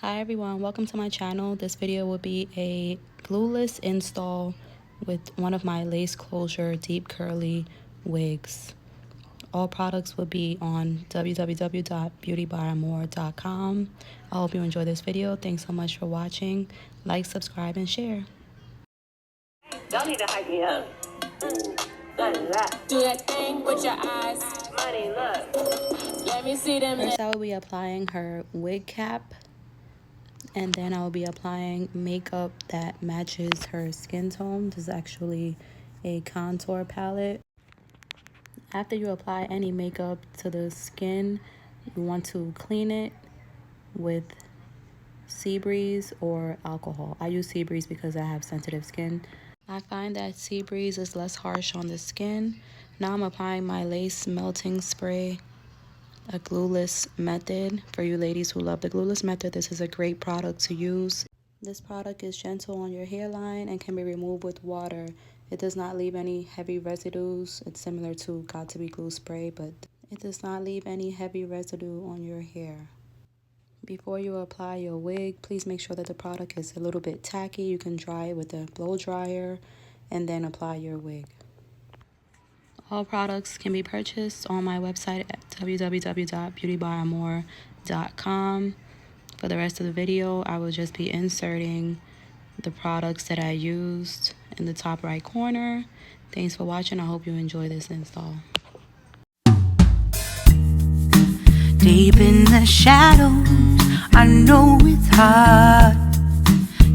Hi everyone, welcome to my channel. This video will be a glueless install with one of my lace closure deep curly wigs. All products will be on www.beautybyamor.com. I hope you enjoy this video. Thanks so much for watching. Like, subscribe, and share. Don't need to hype me up. Do that thing with your eyes. Money, look. Let me see them. First, I will be applying her wig cap. And then I'll be applying makeup that matches her skin tone. This is actually a contour palette. After you apply any makeup to the skin, you want to clean it with sea breeze or alcohol. I use sea breeze because I have sensitive skin. I find that sea breeze is less harsh on the skin. Now I'm applying my lace melting spray, a glueless method. For you ladies who love the glueless method, this is a great product to use. This product is gentle on your hairline and can be removed with water. It does not leave any heavy residues. It's similar to Got To Be Glue spray, but it does not leave any heavy residue on your hair. Before you apply your wig, please make sure that the product is a little bit tacky. You can dry it with a blow dryer and then apply your wig. All products can be purchased on my website at www.beautybyamor.com. For the rest of the video, I will just be inserting the products that I used in the top right corner. Thanks for watching. I hope you enjoy this install. Deep in the shadows, I know it's hard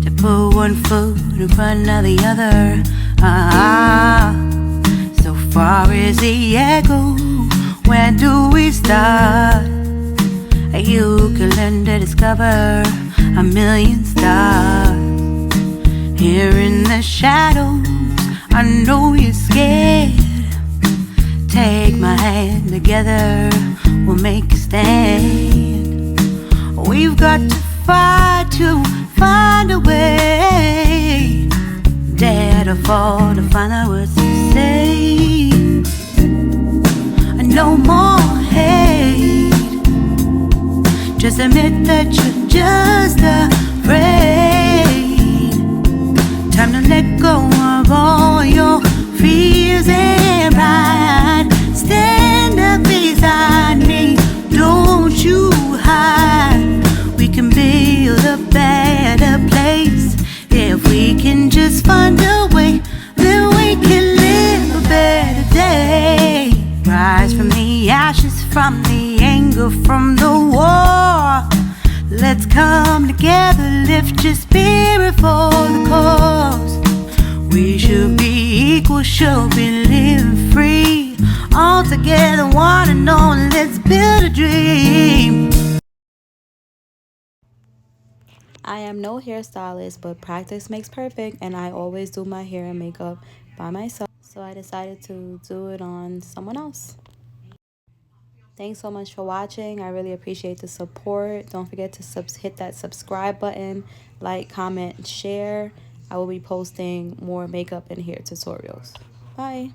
to put one foot in front of the other. So far as the echo, where do we start? You can learn to discover a million stars. Here in the shadows, I know you're scared. Take my hand, together we'll make a stand. We've got to fight to find a way. Dare to fall to find out what to say. No more hate. Just admit that you're just afraid. Time to let go of all your fears and pride. Stand up beside me, don't you hide. We can build a better place. If we can just find a way, then we can live a better day. Rise from the ashes, from the anger, from the war. Let's come together, lift your spirit for the cause. We should be equal, should be living free. All together, one and all, let's build a dream. I am no hairstylist, but practice makes perfect, and I always do my hair and makeup by myself. So I decided to do it on someone else. Thanks so much for watching. I really appreciate the support. Don't forget to hit that subscribe button, like, comment, share. I will be posting more makeup and hair tutorials. Bye.